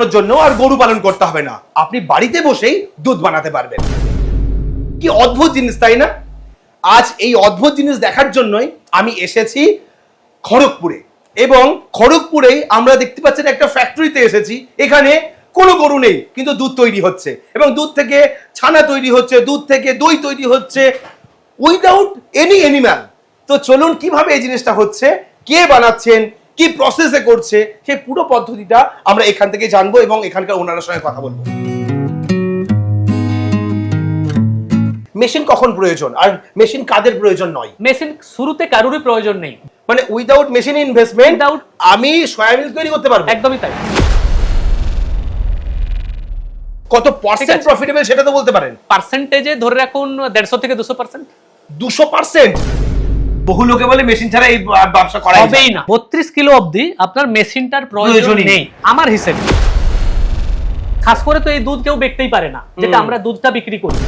করানোর জন্য আর গরু পালন করতে হবে না, আপনি বাড়িতে বসেই দুধ বানাতে পারবেন। কি অদ্ভুত জিনিস, তাই না? আজ এই অদ্ভুত জিনিস দেখার জন্যই আমি এসেছি খড়গপুরে, এবং খড়গপুরেই আমরা দেখতে পাচ্ছেন একটা ফ্যাক্টরিতে এসেছি। এখানে কোনো গরু নেই, কিন্তু দুধ তৈরি হচ্ছে, এবং দুধ থেকে ছানা তৈরি হচ্ছে, দুধ থেকে দই তৈরি হচ্ছে, উইদাউট এনি অ্যানিম্যাল। তো চলুন কিভাবে এই জিনিসটা হচ্ছে, কে বানাচ্ছেন, কি প্রসেসে করছে, সেই পুরো পদ্ধতিটা আমরা এখান থেকে জানবো এবং এখানকার ওনারের সঙ্গে কথা বলবো। মেশিন কখন প্রয়োজন, আর মেশিন কাদের প্রয়োজন নয়? মেশিন শুরুতে কারোরই প্রয়োজন নেই, মানে উইদাউট মেশিন ইনভেস্টমেন্ট আমি সয়াবিন তৈরি করতে পারবো? একদমই তাই। কত পার্সেন্ট প্রফিটেবল সেটা তো বলতে পারেন? পার্সেন্টেজে ধরে রাখুন 150 থেকে 200%। 200%? বহু লোকে বলে মেশিন ছাড়া এই ব্যবসা করা হবেই না। 32 কিলো অবধি আপনার মেশিনটার প্রয়োজন নেই আমার হিসেবে। খাস করে তো এই দুধ কেউ বিকতেই পারে না, যেটা আমরা দুধটা বিক্রি করি।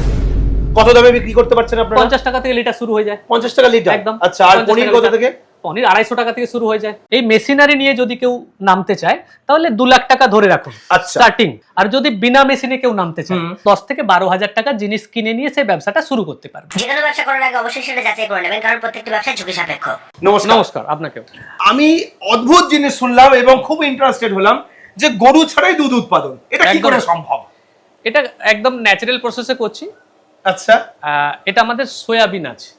কত দামে বিক্রি করতে পারছেন আপনারা? 50 টাকা থেকে লিটার শুরু হয়ে যায়। 50 টাকা লিটার? একদম। আচ্ছা, আর পনির কত থেকে? পনির 250 টাকা থেকে শুরু হয়ে যায়। এই মেশিনারি নিয়ে যদি কেউ নামতে চায় তাহলে 2 লাখ টাকা ধরে রাখুন স্টার্টিং। আর যদি বিনা মেশিনে কেউ নামতে চায় 10 থেকে 12,000 টাকা জিনিস কিনে নিয়ে সেই ব্যবসাটা শুরু করতে পারবে। যে কোনো ব্যবসা করার আগে অবশ্যই সেটা যাচাই করে নেবেন, কারণ প্রত্যেকটি ব্যবসা ঝুঁকি সাপেক্ষ। নমস্কার আপনাকেও। আমি অদ্ভুত জিনিস শুনলাম এবং খুব ইন্টারেস্টেড হলাম যে গরু ছাড়াই দুধ উৎপাদন, এটা কি করে সম্ভব? এটা একদম ন্যাচারাল প্রসেসে করছি। আচ্ছা, এটা আমাদের সয়াবিন আছে।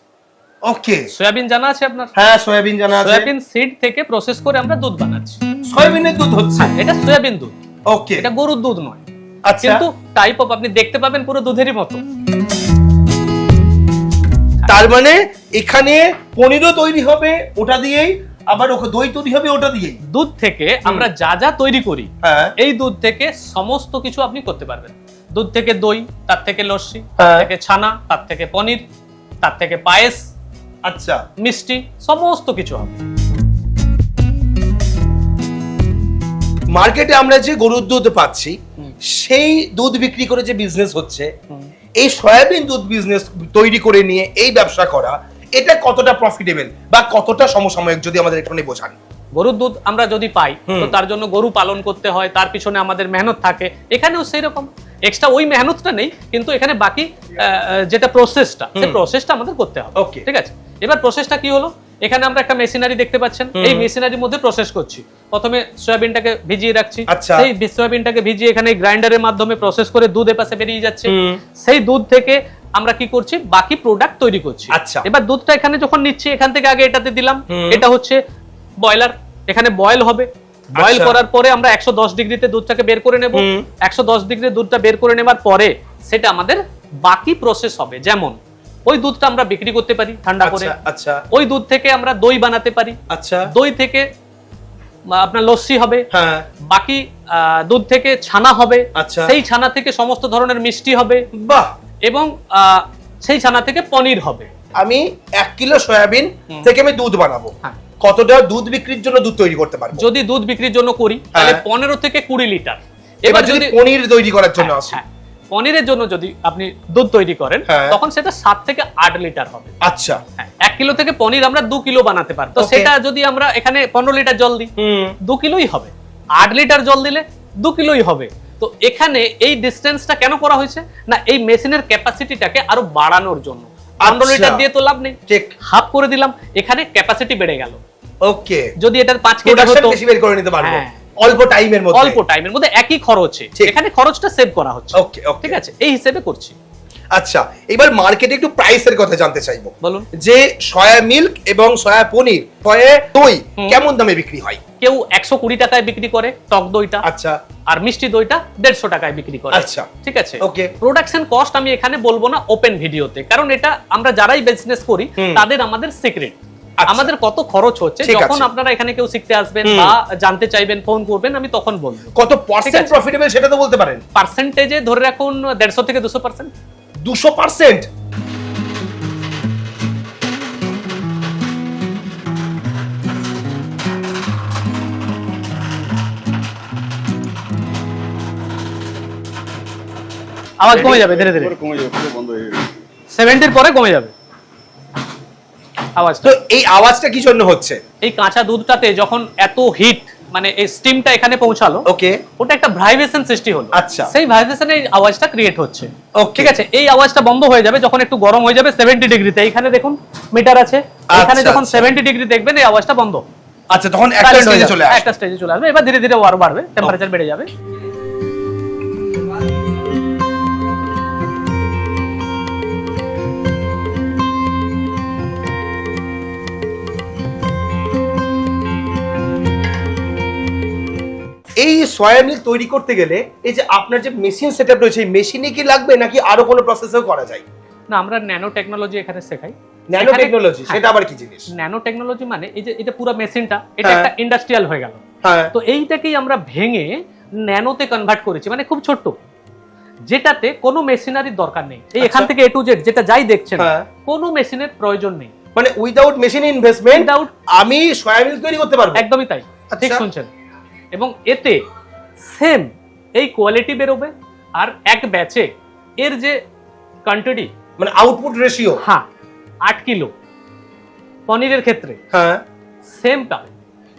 ওকে, সয়াবিন জানা আছে আপনার? হ্যাঁ, সয়াবিন জানা আছে। সয়াবিন সিড থেকে প্রসেস করে আমরা দুধ বানাচ্ছি। সয়াবিনের দুধ হচ্ছে? এটা সয়াবিন দুধ। ওকে, এটা গরুর দুধ নয়। আচ্ছা, কিন্তু টাইপ অফ আপনি দেখতে পাবেন পুরো দুধেরই মতো। তার মানে এখানে পনিরও তৈরি হবে ওটা দিয়েই, আবার দই তৈরি হবে ওটা দিয়েই। দুধ থেকে আমরা যা যা তৈরি করি, হ্যাঁ, এই দুধ থেকে সমস্ত কিছু আপনি করতে পারবেন। দুধ থেকে দই, তার থেকে লস্যি, তার থেকে ছানা, তার থেকে পনির, তার থেকে পায়েস, আচ্ছা, মিষ্টি, সমস্ত কিছু হবে। মার্কেটে আমরা যে গরুর দুধ পাচ্ছি সেই দুধ বিক্রি করে যে বিজনেস হচ্ছে, এই সয়াবিন দুধ বিজনেস তৈরি করে নিয়ে এই ব্যবসা করা, এটা কতটা প্রফিটেবল বা কতটা সমসাময়িক যদি আমাদের একটু বোঝান। গরুর দুধ আমরা যদি পাই তো তার জন্য গরু পালন করতে হয়, তার পিছনে আমাদের মেহনত থাকে। এখানেও সেই রকম এক্সট্রা ওই মেহনতটা নেই, কিন্তু এখানে বাকি যেটা প্রসেসটা, সেই প্রসেসটা আমাদের করতে হবে। ওকে, ঠিক আছে। এবার প্রসেসটা কি হলো, এখানে আমরা একটা মেশিনারি দেখতে পাচ্ছেন, এই মেশিনারির মধ্যে প্রসেস করছি। প্রথমে সয়াবিনটাকে ভিজিয়ে রাখছি, সেই সয়াবিনটাকে ভিজিয়ে এখানে গ্রাইন্ডারের মাধ্যমে প্রসেস করে দুধ এপাশে বেরিয়ে যাচ্ছে। সেই দুধ থেকে আমরা কি করছি, বাকি প্রোডাক্ট তৈরি করছি। আচ্ছা, এবার দুধটা এখানে যখন নিচ্ছি, এখান থেকে আগে এটাতে দিলাম, এটা হচ্ছে বয়লার, এখানে বয়েল হবে। বয়েল করার পরে আমরা 110 ডিগ্রিতে দুধটাকে বের করে নেব। 110 ডিগ্রিতে দুধটা বের করে নেবার পরে সেটা আমাদের বাকি প্রসেস হবে। যেমন ওই দুধটা আমরা বিক্রি করতে পারি ঠান্ডা করে। আচ্ছা, ওই দুধ থেকে আমরা দই বানাতে পারি। আচ্ছা, দই থেকে আপনার লস্যি হবে। হ্যাঁ, বাকি দুধ থেকে ছানা হবে। আচ্ছা, সেই ছানা থেকে সমস্ত ধরনের মিষ্টি হবে। বাহ। এবং সেই ছানা থেকে পনির হবে। আমি 1 কিলো সয়াবিন থেকে আমি দুধ বানাবো, কতটা দুধ বিক্রির জন্য দুধ তৈরি করতে পারবো? যদি দুধ বিক্রির জন্য করি তাহলে 15 থেকে 20 লিটার। এবার যদি পনির তৈরি করার জন্য আসে, পনিরের জন্য যদি আপনি দুধ তৈরি করেন তখন সেটা 7 থেকে 8 লিটার হবে। আচ্ছা, 1 কিলো থেকে পনির আমরা 2 কিলো বানাতে পারি। তো সেটা যদি আমরা এখানে 15 লিটার জল দিই 2 কিলোই হবে। 8 লিটার জল দিলে 2 কিলোই হবে। তো এখানে এই ডিসটেন্সটা কেন করা হয়েছে না, এই মেশিনের ক্যাপাসিটিটাকে আরো বাড়ানোর জন্য। 15 লিটার দিয়ে তো লাভ নেই, ঠিক হাফ করে দিলাম, এখানে ক্যাপাসিটি বেড়ে গেল। ওকে, যদি এটার 5 কেজি হতো বেশি বের করে নিতে পারবো অল্প টাইমের মধ্যে একই খরচে, এখানে খরচটা সেভ করা হচ্ছে। ওকে, ঠিক আছে, এই হিসেবে করছি। আচ্ছা, এবার মার্কেটে একটু প্রাইসের কথা জানতে চাইবো। বলুন। যে সয়া মিল্ক এবং সয়া পনির, সয়া দই কেমন দামে বিক্রি হয়? কেউ 120 টাকায় বিক্রি করে টক দইটা, আচ্ছা, আর মিষ্টি দইটা 150 টাকায় বিক্রি করে। আচ্ছা, ঠিক আছে। ওকে, প্রোডাকশন কস্ট আমি এখানে বলবো না ওপেন ভিডিওতে, কারণ এটা আমরা যারাই বিজনেস করি তাদের আমাদের সিক্রেট। আমাদের কত খরচ হচ্ছে, যখন আপনারা এখানে কেউ শিখতে আসবেন বা জানতে চাইবেন ফোন করবেন, আমি তখন বলবো। কত পার্সেন্ট প্রফিটেবল সেটা তো বলতে পারেন? পার্সেন্টেজে ধরে রাখুন 150 থেকে 200%। 200%? আওয়াজ কমে যাবে ধীরে ধীরে, 70 পরে কমে যাবে আওয়াজ। তো এই আওয়াজটা কি জন্য হচ্ছে? এই কাঁচা দুধটাতে যখন এত হিট মানে এই স্টিমটা এখানে পৌঁছালো, ওকে, ওটা একটা ভাইব্রেশন সৃষ্টি হলো। আচ্ছা, সেই ভাইব্রেশনে এই আওয়াজটা ক্রিয়েট হচ্ছে। ওকে, ঠিক আছে, এই আওয়াজটা বন্ধ হয়ে যাবে যখন একটু গরম হয়ে যাবে 70 ডিগ্রিতে। এইখানে দেখুন মিটার আছে, এখানে যখন 70 ডিগ্রি দেখবেন এই আওয়াজটা বন্ধ। আচ্ছা, তখন একটা স্টেজে চলে আসবে, একটা স্টেজে চলে আসবে। এবার ধীরে ধীরে আরো বাড়বে, টেম্পারেচার বেড়ে যাবে। এই সয়া মিল্ক তৈরি করতে গেলে এই যে আপনার যে মেশিন সেটআপ রয়েছে, এই মেশিনে কি লাগবে নাকি আরো কোনো প্রসেসও করা যায়? না, আমরা ন্যানো টেকনোলজি এখানে শেখাই। ন্যানো টেকনোলজি সেটা আবার কি জিনিস? ন্যানো টেকনোলজি মানে এই যে এটা পুরো মেশিনটা, এটা একটা ইন্ডাস্ট্রিয়াল হয়ে গেল। হ্যাঁ, তো এইটাকেই আমরা ভেঙে ন্যানোতে কনভার্ট করেছি, মানে খুব ছোট্ট, যেটাতে কোনো মেশিনারির দরকার নেই। এই এখান থেকে A to Z যেটা যাই দেখছেন, কোনো মেশিনের প্রয়োজন নেই। মানে উইদাউট মেশিন ইনভেস্টমেন্ট আমি সয়া মিল্ক তৈরি করতে পারবো? একদমই তাই, ঠিক শুনছেন। এবং এতে সেম এই কোয়ালিটি বেরোবে, আর এক ব্যাচে এর যে কোয়ান্টিটি মানে আউটপুট রেশিও, হ্যাঁ 8 কিলো পনিরের ক্ষেত্রে হ্যাঁ সেম পাবে,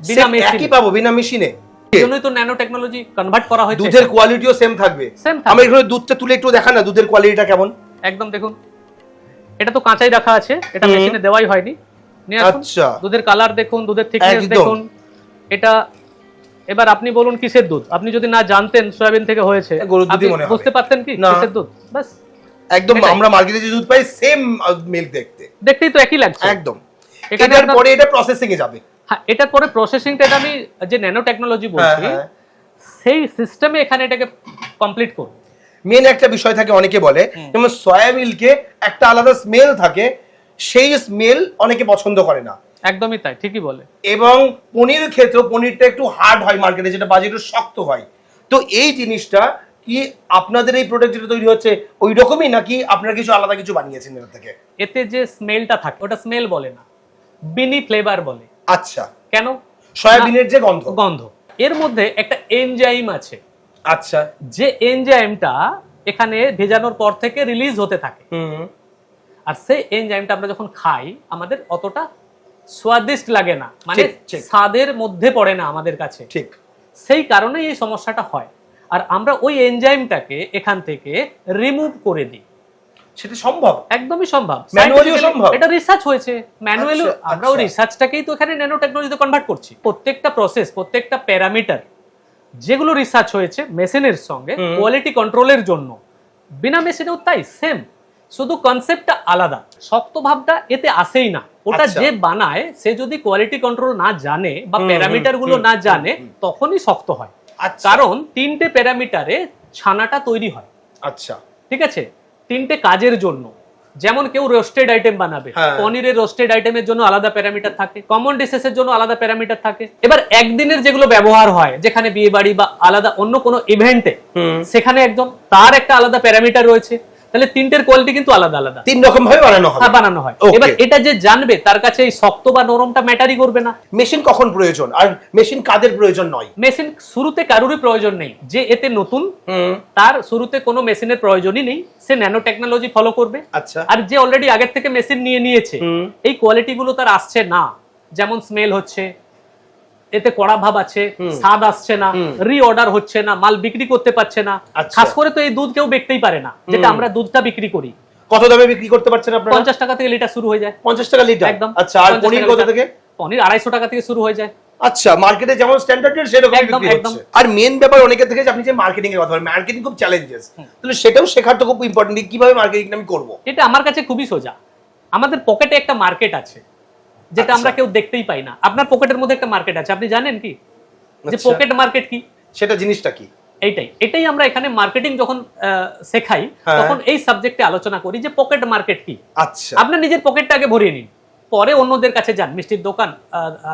বিনা মেশিনে একই পাবো, বিনা মেশিনে। এজন্যই তো ন্যানো টেকনোলজি কনভার্ট করা হয়েছে। দুধের কোয়ালিটিও সেম থাকবে। আমরা এখানে দুধটা তুলে একটু দেখা না, দুধের কোয়ালিটিটা কেমন? একদম দেখুন, এটা তো কাঁচাই রাখা আছে, এটা মেশিনে দেওয়াই হয়নি। আচ্ছা, দুধের কালার দেখুন, দুধের থিকনেস দেখুন। এটা এবার আপনি বলুন কিসের দুধ? আপনি যদি না জানতেন সয়াবিন থেকে হয়েছে, আপনি বুঝতে পারতেন কি কিসের দুধ? বাস একদম আমরা মার্কেটে যে দুধ পাই সেম মিল্ক দেখতেই তো একই লাগছে একদম। এটার পরে এটা প্রসেসিং এ যাবে। হ্যাঁ, এটার পরে প্রসেসিংটা এটা আমি যে ন্যানো টেকনোলজি বলছি, সেই সিস্টেমে এখানে এটাকে কমপ্লিট করব। মেন একটা বিষয় থাকে, অনেকে বলে যেমন সয়া মিল্কে একটা আলাদা স্মেল থাকে, সেই স্মেল অনেকে পছন্দ করে না। একদমই তাই, ঠিকই বলে। এবং পনিরের ক্ষেত্রে পনিরটা একটু হার্ড হয় মার্কেটে, যেটা বাজে একটু শক্ত হয়। তো এই জিনিসটা কি আপনাদের এই প্রোডাক্ট যেটা তৈরি হচ্ছে ওই রকমই, নাকি আপনারা কিছু আলাদা কিছু বানিয়েছেন এর থেকে? এতে যে স্মেলটা থাকে ওটা স্মেল বলে না, বিনি ফ্লেভার বলে। আচ্ছা, কেন? সয়াবিনের যে গন্ধ, এর মধ্যে একটা এনজাইম আছে। আচ্ছা, যে এনজাইমটা এখানে ভেজানোর পর থেকে রিলিজ হতে থাকে, আর সেই এনজাইমটা আমরা যখন খাই আমাদের অতটা স্বাদিষ্ট লাগে না, মানে স্বাদের মধ্যে পড়ে না আমাদের কাছে। ঠিক সেই কারণেই এই সমস্যাটা হয়। আর আমরা ওই এনজাইমটাকে এখান থেকে রিমুভ করে দিই। সেটা সম্ভব? একদমই সম্ভব, ম্যানুয়ালিও সম্ভব। এটা রিসার্চ হয়েছে ম্যানুয়ালি। আমরা ওই রিসার্চটাকেই তো এখানে ন্যানো টেকনোলজিতে কনভার্ট করছি। প্রত্যেকটা প্রসেস, প্রত্যেকটা প্যারামিটার যেগুলো রিসার্চ হয়েছে মেশিনের সঙ্গে কোয়ালিটি কন্ট্রোলের জন্য, বিনা মেশিনেও তাই সেম, শুধু কনসেপ্টটা আলাদা। শক্ত ভাবটা এতে আসেই না। ওটা যে বানায় সে যদি কোয়ালিটি কন্ট্রোল না জানে বা প্যারামিটার গুলো না জানে, তখনই শক্ত হয়। কারণ 3টে প্যারামিটারে ছানাটা তৈরি হয়। আচ্ছা, ঠিক আছে, 3টে কাজের জন্য। যেমন কেউ রোস্টেড আইটেম বানাবে, পনিরের রোস্টেড আইটেমের জন্য আলাদা প্যারামিটার থাকে, কমন ডিশেসের জন্য আলাদা প্যারামিটার থাকে। এবার একদিনের যেগুলো ব্যবহার হয়, যেখানে বিয়ে বাড়ি বা আলাদা অন্য কোনো ইভেন্টে, সেখানে একজন তার একটা আলাদা প্যারামিটার রয়েছে। তাহলে 3টের কোয়ালিটি কিন্তু আলাদা আলাদা, 3 রকম ভাবে বানানো হয়। এবার এটা যে জানবে তার কাছে এই শক্ত বা নরমটা ম্যাটারই করবে না। মেশিন কখন প্রয়োজন আর মেশিন কাদের প্রয়োজন নয়? মেশিন শুরুতে কারোরই প্রয়োজন নেই। যে এতে নতুন তার শুরুতে কোনো মেশিনের প্রয়োজনই নেই, সে ন্যানো টেকনোলজি ফলো করবে। আচ্ছা, আর যে অলরেডি আগের থেকে মেশিন নিয়েছে, এই কোয়ালিটি গুলো তার আসছে না, যেমন স্মেল হচ্ছে, এতে কড়া ভাব আছে, স্বাদ আসছে না, রিঅর্ডার হচ্ছে না, মাল বিক্রি করতে পারছে না। খাস করে তো এই দুধ কেউ দেখতেই পারে না, যেটা আমরা দুধটা বিক্রি করি। কত দামে বিক্রি করতে পারছেন আপনারা? 50 টাকা থেকে লিটার শুরু হয়ে যায়। 50 টাকা লিটার? একদম। আচ্ছা, আর পনির কত থেকে? পনির 250 টাকা থেকে শুরু হয়ে যায়। আচ্ছা, মার্কেটে যেমন স্ট্যান্ডার্ড রেট সেরকম বিক্রি হচ্ছে। আর মেন ব্যাপার অনেকের থেকে আপনি যে মার্কেটিং এর কথা বলেন, মার্কেটিং খুব চ্যালেঞ্জেস, তাহলে সেটাও শেখার তো খুব ইম্পর্টেন্ট। কিভাবে মার্কেটিং আমি করব? এটা আমার কাছে খুবই সোজা। আমাদের পকেটে একটা মার্কেট আছে, যেটা আমরা কেউ দেখতেই পাই না। আপনার পকেটের মধ্যে একটা মার্কেট আছে, আপনি জানেন কি যে পকেট মার্কেট কি? সেটা জিনিসটা কি? এটাই আমরা এখানে মার্কেটিং যখন শেখাই, তখন এই সাবজেক্টে আলোচনা করি যে পকেট মার্কেট কি। আচ্ছা, আপনার নিজের পকেটটা আগে ভরিয়ে নিন, পরে অন্যদের কাছে যান। মিষ্টির দোকান,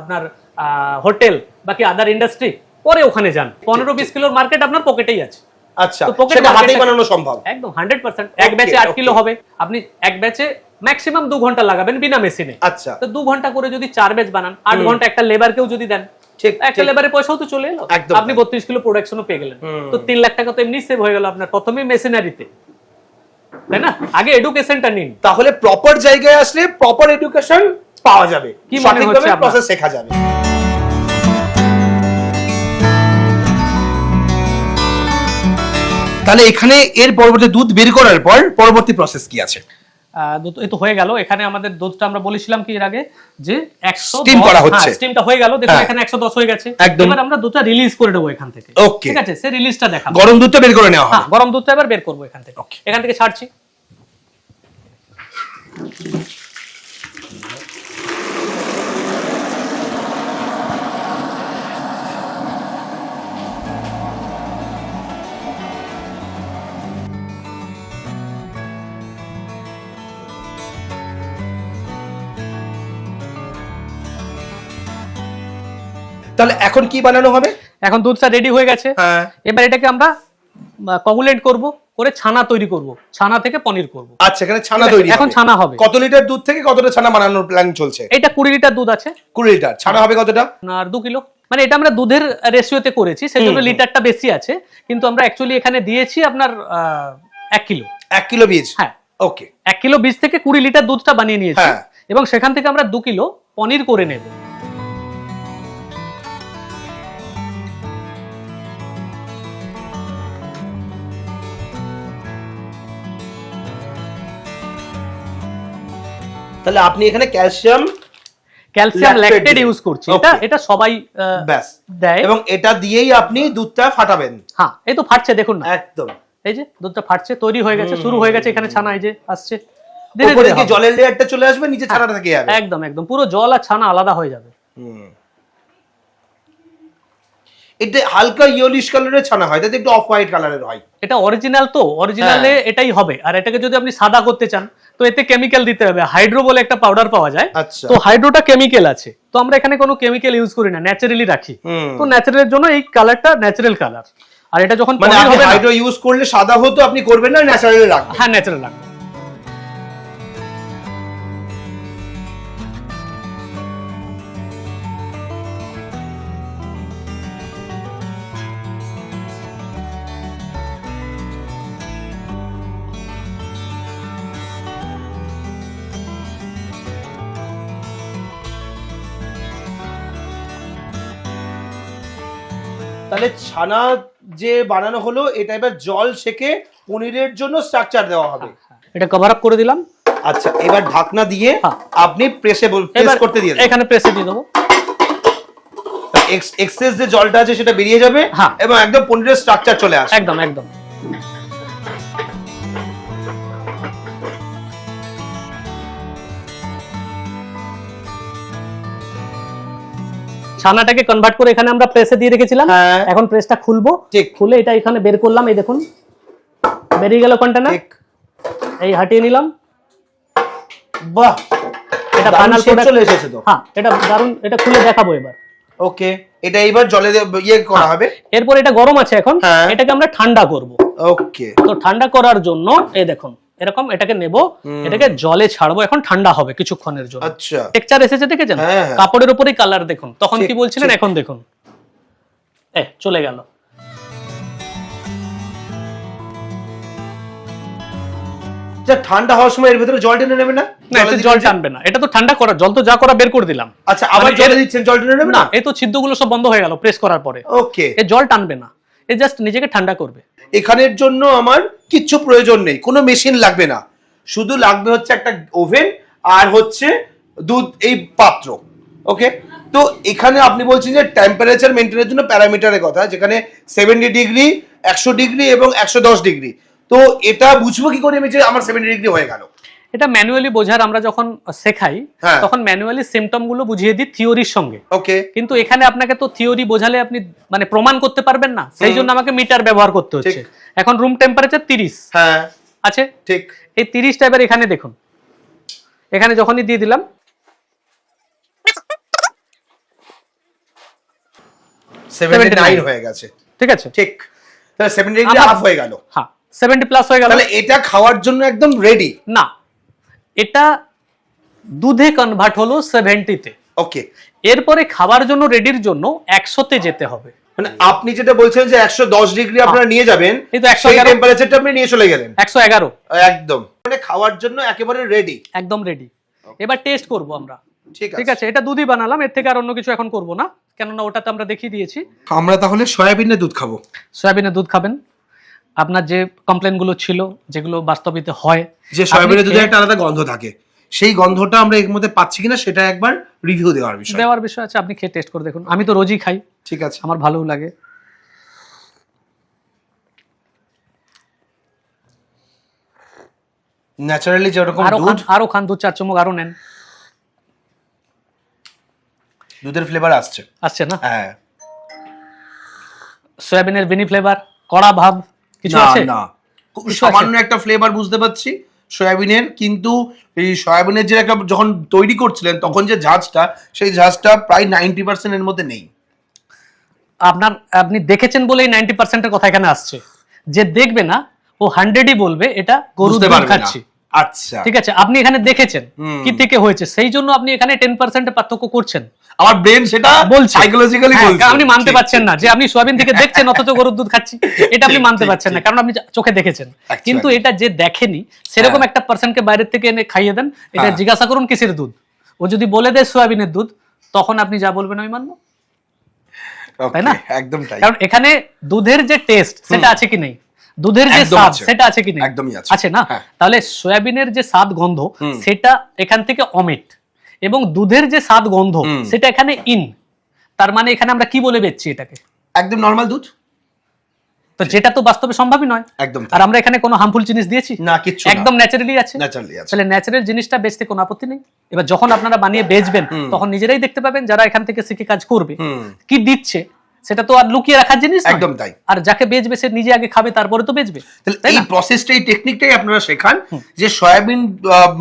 আপনার হোটেল, বাকি আদার ইন্ডাস্ট্রি, পরে ওখানে যান। 15-20 কিলোর মার্কেট আপনার পকেটেই আছে। আচ্ছা, সেটা হাতেই বানানো সম্ভব? একদম 100%। এক ব্যাচে 8 কিলো হবে। আপনি এক ব্যাচে ম্যাক্সিমাম 2 ঘন্টা লাগাবেন বিনা মেশিনে। আচ্ছা, তো 2 ঘন্টা করে যদি 4 ব্যাচ বানান, 8 ঘন্টা একটা লেবারকেও যদি দেন, একটা লেবারের পয়সাও তো চলে এলো, আপনি 32 কিলো প্রোডাকশনও পেয়ে গেলেন। তো 3 লাখ টাকা তো এমনি সেভ হয়ে গেল আপনার প্রথমে মেশিনারিতে, তাই না? আগে এডুকেশনটা নিন, তাহলে প্রপার জায়গায় আসলে প্রপার এডুকেশন পাওয়া যাবে, কি মনে হচ্ছে প্রসেস শেখা যাবে। তাহলে এখানে এর পরবর্তী দুধ বের করার পর পরবর্তী প্রসেস কি আছে? দুধ এই তো হয়ে গেল। এখানে আমাদের দুধটা আমরা বলেছিলাম কি এর আগে যে 110 স্টিম করা হচ্ছে, স্টিমটা হয়ে গেল, দেখুন এখানে 110 হয়ে গেছে। এবার আমরা দুধটা রিলিজ করে দেব এখান থেকে। ঠিক আছে, সে রিলিজটা দেখাবো। গরম দুধটা বের করে নেওয়া হবে। হ্যাঁ, গরম দুধটা এবার বের করব এখান থেকে। এখান থেকে ছাড়ছি। তাহলে এখন কি বানানো হবে? এখন দুধটা রেডি হয়ে গেছে। এবার এটাকে আমরা কোগুলেট করব, করে ছানা তৈরি করব, ছানা থেকে পনির করব। আচ্ছা, এখানে ছানা তৈরি এখন ছানা হবে। কত লিটার দুধ থেকে কতটা ছানা বানানোর প্ল্যান চলছে? এটা 20 লিটার দুধ আছে। 20 লিটার ছানা হবে কতটা? আর 2 কিলো। মানে এটা আমরা দুধের রেশিওতে করেছি, সেজন্য লিটারটা বেশি আছে, কিন্তু আমরা অ্যাকচুয়ালি এখানে দিয়েছি আপনার 1 কিলো। 1 কিলো বীজ। হ্যাঁ, ওকে। 1 কিলো বীজ থেকে 20 লিটার দুধটা বানিয়ে নিয়েছি, এবং সেখান থেকে আমরা 2 কিলো পনির করে নেব। তাহলে আপনি এখানে ক্যালসিয়াম ল্যাকটেট ইউজ করছি। এটা সবাই ব্যাস দেয়, এবং এটা দিয়েই আপনি দুধটা ফাটাবেন। হ্যাঁ, এই তো ফাটছে, দেখুন না, একদম এই যে দুধটা ফাটছে, তৈরি হয়ে গেছে, শুরু হয়ে গেছে। এখানে ছানা এই যে আসছে, উপরে কি জলের লেয়ারটা চলে আসবে, নিচে ছানাটা থেকে যাবে। একদম একদম পুরো জল আর ছানা আলাদা হয়ে যাবে। এটা হালকা ইয়েলোইশ কালারের ছানা হয়, তাতে একটু অফ হোয়াইট কালারের হয়। এটা অরিজিনাল, তো অরিজিনালে এটাই হবে। আর এটাকে যদি আপনি সাদা করতে চান তো এতে কেমিক্যাল দিতে হবে। হাইড্রো বলে একটা পাউডার পাওয়া যায়, তো হাইড্রোটা কেমিক্যাল আছে, তো আমরা এখানে কোনো কেমিক্যাল ইউজ করি না, ন্যাচারালি রাখি। তো ন্যাচারালের জন্য এই কালারটা ন্যাচারাল কালার। আর এটা যখন মানে আপনি হাইড্রো ইউজ করলে সাদা হতো, আপনি করবেন না, ন্যাচারালি রাখবেন। হ্যাঁ, ন্যাচারাল রাখবেন। তাহলে ছানা যে বানানো হলো, এটা এবার জল সেকে পনিরের জন্য স্ট্রাকচার দেওয়া হবে। এটা কভার আপ করে দিলাম। আচ্ছা, এবার ঢাকনা দিয়ে আপনি প্রেস করতে দিয়ে এখানে প্রেসে দিয়ে দেবো। এক্সেস যে জলটা আছে সেটা বেরিয়ে যাবে, এবং একদম পনিরের স্ট্রাকচার চলে আসবে। একদম একদম। ছানাটাকে কনভার্ট করে এখানে আমরা প্রেসে দিয়ে রেখেছিলাম। এখন প্রেসটা খুলবো, খুলে এটা এখানে বের করলাম। এই দেখুন বেরিয়ে গেল কন্টেনার। এই হাটিয়ে নিলাম। বাহ, এটা ফাইনাল প্রোডাক্ট চলে এসেছে তো। হ্যাঁ, এটা দারুন। এটা খুলে দেখাবো এবার। ওকে, এটা এবার জলে ইয়ে করা হবে। এরপর এটা গরম আছে এখন, এটাকে আমরা ঠান্ডা করব। ওকে, তো ঠান্ডা করার জন্য এই দেখুন এরকম এটাকে নেব, এটাকে জলে ছাড়বো, এখন ঠান্ডা হবে কিছুক্ষণের জন্য। আচ্ছা, টেক্সচার এসেছে দেখেছেন, কাপড়ের উপরেই কালার দেখুন। তখন কি বলছিলেন, এখন দেখুন চলে গেল। ঠান্ডা হওয়ার সময় এর ভিতরে জল টেনে নেবে না? জল টানবে না, এটা তো ঠান্ডা করা জল, তো যা করা বের করে দিলাম। আচ্ছা, আবার জল দিচ্ছেন, জল টেনে নেবে না? এই তো ছিদ্রগুলো সব বন্ধ হয়ে গেল প্রেস করার পরে। ওকে, এই জল টানবে না, এই জাস্ট নিজেকে ঠান্ডা করবে। এখানের জন্য আমার কিচ্ছু প্রয়োজন নেই, কোনো মেশিন লাগবে না, শুধু লাগবে হচ্ছে একটা ওভেন আর হচ্ছে দুধ, এই পাত্র। ওকে, তো এখানে আপনি বলছেন যে টেম্পারেচার মেইনটেইনের জন্য প্যারামিটারের কথা, যেখানে 70 ডিগ্রি, 100 ডিগ্রি এবং 110 ডিগ্রি। তো এটা বুঝবো কি করে আমি যে আমার 70 ডিগ্রি হয়ে গেল? এটা ম্যানুয়ালি বোঝার, আমরা যখন শেখাই তখন ম্যানুয়ালি সিম্পটম গুলো বুঝিয়ে দিই থিওরির সঙ্গে। ওকে, কিন্তু এখানে আপনাকে তো থিওরি বোঝালে আপনি মানে প্রমাণ করতে পারবেন না, সেই জন্য আমাকে মিটার ব্যবহার করতে হচ্ছে। এখন রুম টেম্পারেচার 30 আছে, ঠিক। এই 30টা এবার এখানে দেখুন, এখানে যখনই দিয়ে দিলাম 79 হয়ে গেছে। ঠিক আছে, ঠিক। তাহলে 70 ডিগ্রি হাফ হয়ে গেল। হ্যাঁ, 70 প্লাস হয়ে গেল। তাহলে এটা খাওয়ার জন্য একদম রেডি না, এটা দুধে কনভার্ট হলো 70 তে। ওকে, এরপরে খাবার জন্য রেডির জন্য 100 তে যেতে হবে। মানে আপনি যেটা বলছেন যে 110 ডিগ্রি আপনারা নিয়ে যাবেন, এই তো 111 টেম্পারেচারটা আপনি নিয়ে চলে গেলেন 111 একদম, মানে খাওয়ার জন্য একেবারে রেডি, একদম রেডি। এবার টেস্ট করব আমরা। ঠিক আছে, এটা দুধই বানালাম, এর থেকে আর অন্য কিছু এখন করব না, কেননা ওটাতে আমরা দেখিয়ে দিয়েছি। আমরা তাহলে সয়াবিনের দুধ খাবো। সয়াবিনের দুধ খাবেন। আপনার যে কমপ্লেন গুলো ছিল, যেগুলো বাস্তবিত হয়, যে সয়াবিনের দুধে একটা আলাদা গন্ধ থাকে, সেই গন্ধটা আমরা এর মধ্যে পাচ্ছি কিনা সেটা একবার রিভিউ দেওয়ার বিষয় আছে। আপনি খেয়ে টেস্ট করে দেখুন। আমি তো রোজই খাই, ঠিক আছে, আমার ভালোও লাগে। ন্যাচারালি যেরকম দুধ, আরো খান 2-4 চুমুক আরো নেন, দুধের ফ্লেভার আসছে না? হ্যাঁ। সয়াবিনের বেনি ফ্লেভার, কড়া ভাব কিছু আছে না? খুব সামান্য একটা ফ্লেভার বুঝতে পাচ্ছি সয়াবিনের, কিন্তু এই সয়াবিনের যে একটা যখন তৈরি করছিলেন তখন যে ঝাঁজটা, সেই ঝাঁজটা প্রায় 90% এর মধ্যে নেই। আপনি দেখেছেন বলেই 90% এর কথা এখানে আসছে। যে দেখবে না ও 100ই বলবে এটা গরুর দুধ খাচ্ছি। আচ্ছা, ঠিক আছে, আপনি এখানে দেখেছেন কি থেকে হয়েছে, সেই জন্য আপনি এখানে 10% পার্থক্য করছেন। আমার ব্রেন সেটা বলছে, সাইকোলজিক্যালি বলছে। আপনি মানতে পারছেন না যে আপনি সয়াবিন থেকে দেখছেন অথচ গরুর দুধ খাচ্ছি, এটা আপনি মানতে পারছেন না, কারণ আপনি চোখে দেখেছেন। কিন্তু এটা যে দেখেনি, সেরকম একটা পার্সনকে বাইরের থেকে এনে খাইয়ে দেন, এটা জিজ্ঞাসা করুন কিসের দুধ, ও যদি বলে দেয় সয়াবিনের দুধ, তখন আপনি যা বলবেন আমি মানবো, তাই না? একদম তাই। কারণ এখানে দুধের যে টেস্ট সেটা আছে কি নেই, দুধের যে স্বাদ সেটা আছে কি নেই, একদমই আছে না? তাহলে সয়াবিনের যে স্বাদ গন্ধ সেটা এখান থেকে অমিট, এবং দুধের যে স্বাদ গন্ধ সেটা এখানে ইন। তার মানে এখানে আমরা কি বলে বেচছি এটাকে? একদম নরমাল দুধ, তো যেটা তো বাস্তবে সম্ভবই নয়। একদম। আর আমরা এখানে কোনো হার্মফুল জিনিস দিয়েছি না, কিছু একদম ন্যাচারালি আছে। তাহলে ন্যাচারাল জিনিসটা বেচতে কোনো আপত্তি নেই। এবার যখন আপনারা বানিয়ে বেচবেন তখন নিজেরাই দেখতে পাবেন, যারা এখান থেকে শিখে কাজ করবে কি দিচ্ছে, সেটা তো আর লুকিয়ে রাখার জিনিস নয়। একদম তাই। আর যাকে বেচবে সে নিজে আগে খাবে, তারপরে তো বেচবে। এই প্রসেসটা, এই টেকনিকটাই আপনারা শেখান, যে সয়াবিন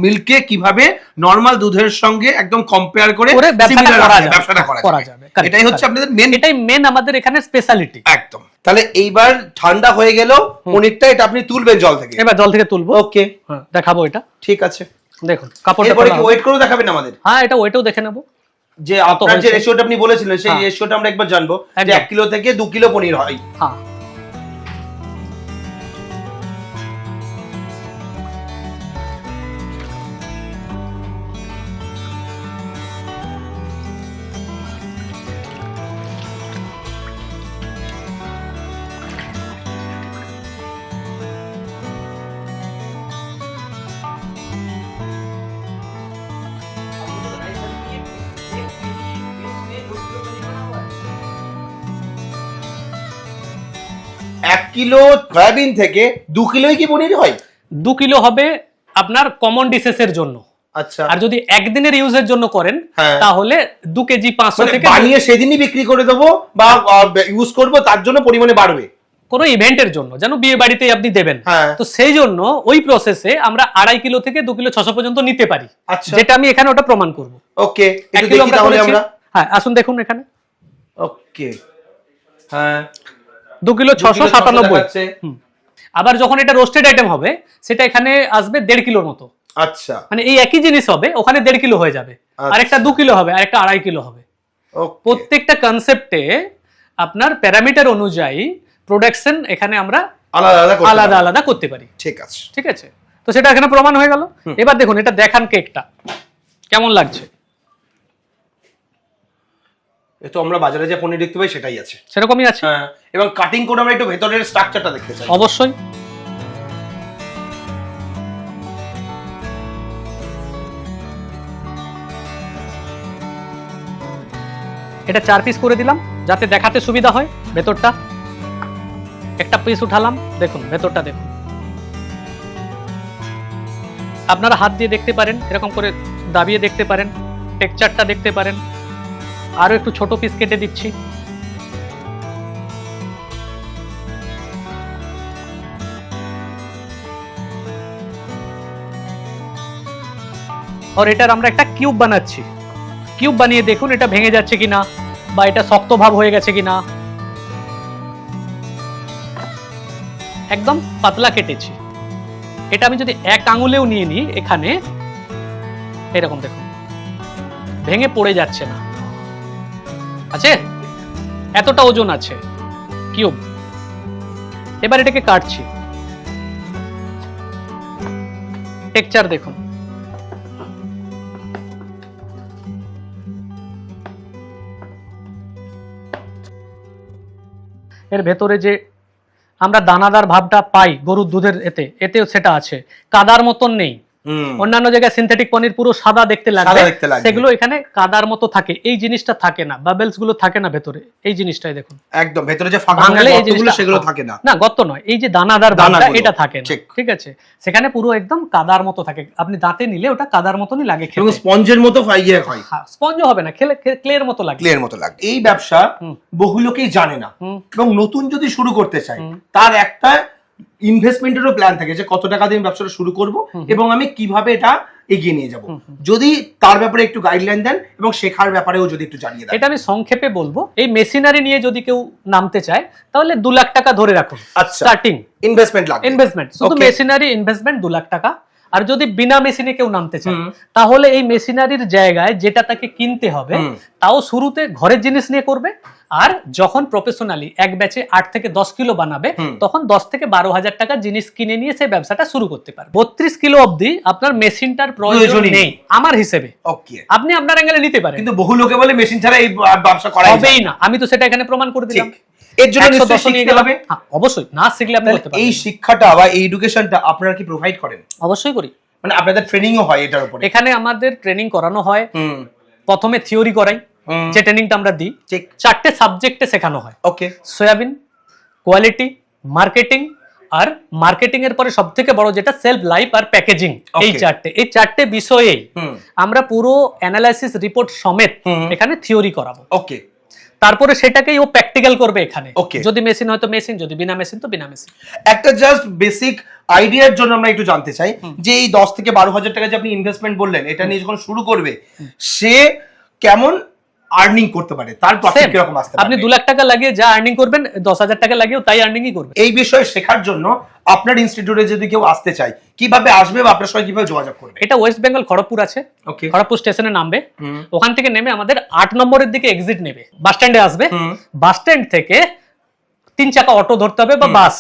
মিল্ককে কিভাবে নরমাল দুধের সঙ্গে একদম কম্পেয়ার করে ব্যবসাটা করা যাবে। এটাই হচ্ছে আপনাদের মেন, এটাই মেন আমাদের এখানে স্পেশালিটি। একদম। তাহলে এইবার ঠান্ডা হয়ে গেল পনিরটা, এটা আপনি তুলবেন জল থেকে? এবার জল থেকে তুলবো। ওকে, দেখাবো এটা। ঠিক আছে, দেখুন কাপড়টা। এরপরে কি ওয়েট করে দেখাবেন আমাদের? হ্যাঁ, এটা ওয়েটও দেখে নেব। যে আপনার যে রেশিওটা আপনি বলেছিলেন, সেই রেশিওটা আমরা একবার জানবো, যে 1 কিলো থেকে 2 কিলো পনির হয়। হ্যাঁ, কিলো সয়াবিন থেকে 2 কিলোই কি পনির হয়? 2 কিলো হবে আপনার কমন ডিশেস এর জন্য। আচ্ছা, আর যদি একদিনের ইউজের জন্য করেন তাহলে 2 কেজি 500 থেকে বানিয়ে সেদিনই বিক্রি করে দেবো বা ইউজ করব, তার জন্য পরিমাণে বাড়বে। কোনো ইভেন্টের জন্য, যেন বিয়ে বাড়িতেই আপনি দেবেন, তো সেই জন্য ওই প্রসেসে আমরা 2.5 কিলো থেকে 2 কিলো 600 পর্যন্ত নিতে পারি, যেটা আমি এখানে ওটা প্রমাণ করব। ওকে, একটু দেখি তাহলে আমরা। হ্যাঁ, আসুন দেখুন এখানে। ওকে, হ্যাঁ, 2 কিলো 697। আবার যখন এটা রোস্টেড আইটেম হবে, সেটা এখানে আসবে 1.5 কিলোর মতো। আচ্ছা, মানে এই একই জিনিস হবে, ওখানে 1.5 কিলো হয়ে যাবে, আরেকটা 2 কিলো হবে, আরেকটা 2.5 কিলো হবে। প্রত্যেকটা কনসেপ্টে আপনার প্যারামিটার অনুযায়ী প্রোডাকশন এখানে আমরা আলাদা আলাদা করতে পারি। ঠিক আছে, ঠিক আছে, তো সেটা এখানে প্রমাণ হয়ে গেল। এবার দেখুন এটা দেখান, কেকটা কেমন লাগছে। তো আমরা বাজারে যে পনির দেখতে পাই সেটাই আছে, সেরকমই আছে। এবং কাটিং করে আমরা একটু ভেতরের স্ট্রাকচারটা দেখতে চাই। অবশ্যই। এটা 4 পিস করে দিলাম যাতে দেখাতে সুবিধা হয়। ভেতরটা একটা পিস উঠালাম, দেখুন ভেতরটা দেখুন। আপনারা হাত দিয়ে দেখতে পারেন, এরকম করে দাবিয়ে দেখতে পারেন, টেক্সচারটা দেখতে পারেন। আরো একটু ছোট পিস কেটে দিচ্ছি। আর এটার আমরা একটা কিউব বানাচ্ছি। কিউব বানিয়ে দেখুন এটা ভেঙে যাচ্ছে কিনা, বা এটা শক্ত ভাব হয়ে গেছে কিনা। একদম পাতলা কেটেছি। এটা আমি যদি 1 আঙুলেও নিয়ে নিই, এখানে এরকম দেখুন ভেঙে পড়ে যাচ্ছে না, আছে এতটা ওজন আছে কিউব। এবার এটাকে কাটছি, টেক্সচার দেখুন। এর ভেতরে যে আমরা দানাদার ভাবটা পাই গরুর দুধের এতেও সেটা আছে, কাদার মতন নেই। অন্যান্য জায়গায় সিনথেটিক পনির পুরো সাদা দেখতে লাগবে, সেগুলো এখানে কাদার মতো থাকে, এই জিনিসটা থাকে না, বাবেলস গুলো থাকে না ভেতরে, এই জিনিসটাই দেখুন একদম ভেতরে যে ফাঁকা গর্তগুলো সেগুলো থাকে না, না গর্ত নয়, এই যে দানাদার ভাবটা এটা থাকে না, ঠিক আছে, সেখানে পুরো একদম কাদার মতো থাকে, আপনি দাঁতে নিলে ওটা কাদার মতনই লাগে খেতে, এবং স্পঞ্জের মতো হয়। স্পঞ্জ হবে না, খেলে ক্লের মতো লাগে, ক্লের মতো লাগে। এই ব্যবসা বহু লোকেই জানে না, এবং নতুন যদি শুরু করতে চায় তার একটা ইনভেস্টমেন্টেরও প্ল্যান থাকে যে কত টাকা দিয়ে ব্যবসাটা শুরু করব এবং আমি কিভাবে এটা এগিয়ে নিয়ে যাব। যদি তার ব্যাপারে একটু গাইডলাইন দেন এবং শেখার ব্যাপারেও যদি একটু জানিয়ে দেন। এটা আমি সংক্ষেপে বলবো, এই মেশিনারি নিয়ে যদি কেউ নামতে চায় তাহলে 2 লাখ টাকা ধরে রাখুন স্টার্টিং ইনভেস্টমেন্ট লাগবে, ইনভেস্টমেন্ট শুধু মেশিনারি ইনভেস্টমেন্ট 2 লাখ টাকা। আর যদি বিনা মেশিনে কেউ নামতে চায় তাহলে এই মেশিনারির জায়গায় যেটা তাকে কিনতে হবে তাও শুরুতে ঘরের জিনিস নিয়ে করবে, আর যখন প্রফেশনালি এক ব্যাচে 8 থেকে 10 কিলো বানাবে তখন 10 থেকে 12,000 টাকা জিনিস কিনে নিয়ে সেই ব্যবসাটা শুরু করতে পারবে। 32 কিলো অবধি আপনার মেশিনটার প্রয়োজন নেই আমার হিসেবে, আপনি আপনার অ্যাঙ্গেলে নিতে পারেন, কিন্তু বহু লোকে বলে মেশিন ছাড়া এই ব্যবসা করা হবেই না। আমি তো সেটা এখানে প্রমাণ করে দিলাম। এর জন্য নিশ্চয়ই শিখতে হবে। হ্যাঁ অবশ্যই, না শিখলে আপনি করতে পারবেন। এই শিক্ষাটা বা এই এডুকেশনটা আপনারা কি প্রোভাইড করেন? অবশ্যই করি, মানে আপনাদের ট্রেনিংও হয় এটার উপরে? এখানে আমাদের ট্রেনিং করানো হয়, প্রথমে থিওরি করাই, যে ট্রেনিংটা আমরা দিই 4টে সাবজেক্টে শেখানো হয়। ওকে, সয়াবিন, কোয়ালিটি, মার্কেটিং, আর মার্কেটিং এর পরে সবথেকে বড় যেটা সেলফ লাইফ আর প্যাকেজিং, এই চারটে বিষয়ে আমরা পুরো অ্যানালাইসিস রিপোর্ট সমেত এখানে থিওরি করাবো। ওকে, তারপরে সেটাকেই ও প্র্যাকটিক্যাল করবে এখানে, যদি মেশিন হয় তো মেশিন, যদি বিনা মেশিন তো বিনা মেশিন। একটা জাস্ট বেসিক আইডিয়ার জন্য আমরা একটু জানতে চাই যে এই 10 থেকে 12,000 টাকা যে আপনি ইনভেস্টমেন্ট বললেন, এটা নিয়ে যখন শুরু করবে সে কেমন আর্নিং করতে পারে, তার প্রফিট কিরকম আসতে পারে? আপনি 2 লাখ টাকা লাগিয়ে যা আর্নিং করবেন 10,000 টাকা লাগিয়েও তাই আর্নিংই করবে। এই বিষয়ে শেখার জন্য আপনার ইনস্টিটিউটে যদি কেউ আসতে চায় কিভাবে আসবে বা আপনার সঙ্গে কিভাবে যোগাযোগ করবে? এটা ওয়েস্ট বেঙ্গল খড়গপুর আছে, খড়গপুর স্টেশনে নামবে, ওখান থেকে নেমে আমাদের 8 নম্বরের দিকে এক্সিট নেবে, বাস স্ট্যান্ডে আসবে, বাস স্ট্যান্ড থেকে 3 চাকা অটো ধরতে হবে বা বাস,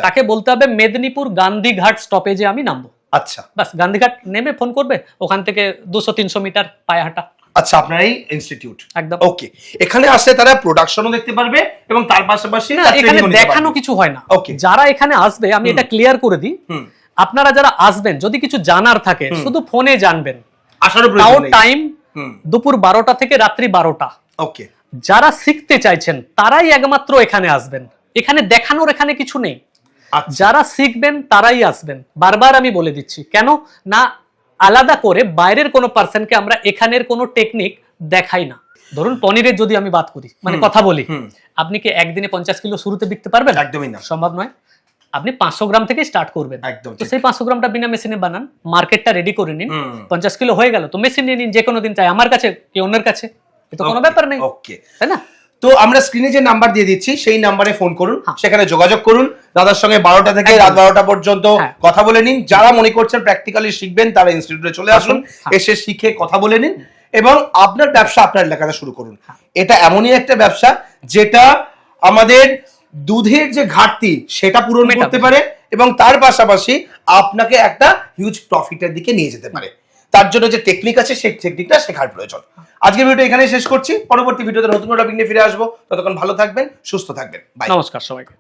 তাকে বলতে হবে মেদিনীপুর গান্ধীঘাট স্টপেজে আমি নামবো। আচ্ছা, বাস গান্ধীঘাট নেমে ফোন করবে, ওখান থেকে 200-300 মিটার পায়ে হাঁটা। আচ্ছা, আপনার এই ইনস্টিটিউট একদম ওকে। এখানে আসলে তারা প্রোডাকশনও দেখতে পারবে এবং তার পাশাপাশি এখানে দেখানো কিছু হয় না। যারা এখানে আসবে আমি এটা ক্লিয়ার করে দিই, আপনারা যারা আসবেন যদি কিছু জানার থাকে শুধু ফোনে জানবেন, আসারও প্রয়োজন নেই, টাইম দুপুর 12টা থেকে রাত্রি 12টা। ওকে, যারা শিখতে চাইছেন তারাই একমাত্র এখানে আসবেন, এখানে দেখানোর এখানে কিছু নেই। যারা শিখবেন তারাই আসবেন, বারবার আমি বলে দিচ্ছি, কেন না আলাদা করে বাইরের কোনো পার্সনকে আমরা এখানের কোনো টেকনিক দেখাই না। ধরুন পনিরের যদি আমি বাদ করি, মানে কথা বলি, আপনি কি একদিনে 50 কিলো শুরুতে বিকতে পারবেন? একদমই না, সম্ভব নয়। আপনি 500 গ্রাম থেকে স্টার্ট করবেন, তো সেই 500 গ্রামটা বিনা মেশিনে বানান, মার্কেটটা রেডি করে নিন, 50 কিলো হয়ে গেল তো মেশিন নিয়ে নিন, যে কোনো দিন চাই আমার কাছে কি অন্যের কাছে, এটা কোনো ব্যাপার নেই, তাই না? তো আমরা স্ক্রিনে যে নাম্বার দিয়ে দিচ্ছি সেই নাম্বারে ফোন করুন, সেখানে যোগাযোগ করুন, দাদার সঙ্গে 12টা থেকে রাত 12টা পর্যন্ত কথা বলে নিন। যারা মনে করছেন প্র্যাকটিক্যালি শিখবেন তারা ইনস্টিটিউটে চলে আসুন, এসে শিখে কথা বলে নিন এবং আপনার ব্যবসা আপনার এলাকাতে শুরু করুন। এটা এমনই একটা ব্যবসা যেটা আমাদের দুধের যে ঘাটতি সেটা পূরণ করতে পারে এবং তার পাশাপাশি আপনাকে একটা হিউজ প্রফিটের দিকে নিয়ে যেতে পারে। তার জন্য যে টেকনিক আছে সেই টেকনিকটা শেখার প্রয়োজন। আজকের ভিডিও এখানে শেষ করছি, পরবর্তী ভিডিওতে নতুন টপিক নিয়ে ফিরে আসবো। ততক্ষণ ভালো থাকবেন, সুস্থ থাকবেন, বাই। নমস্কার সবাইকে।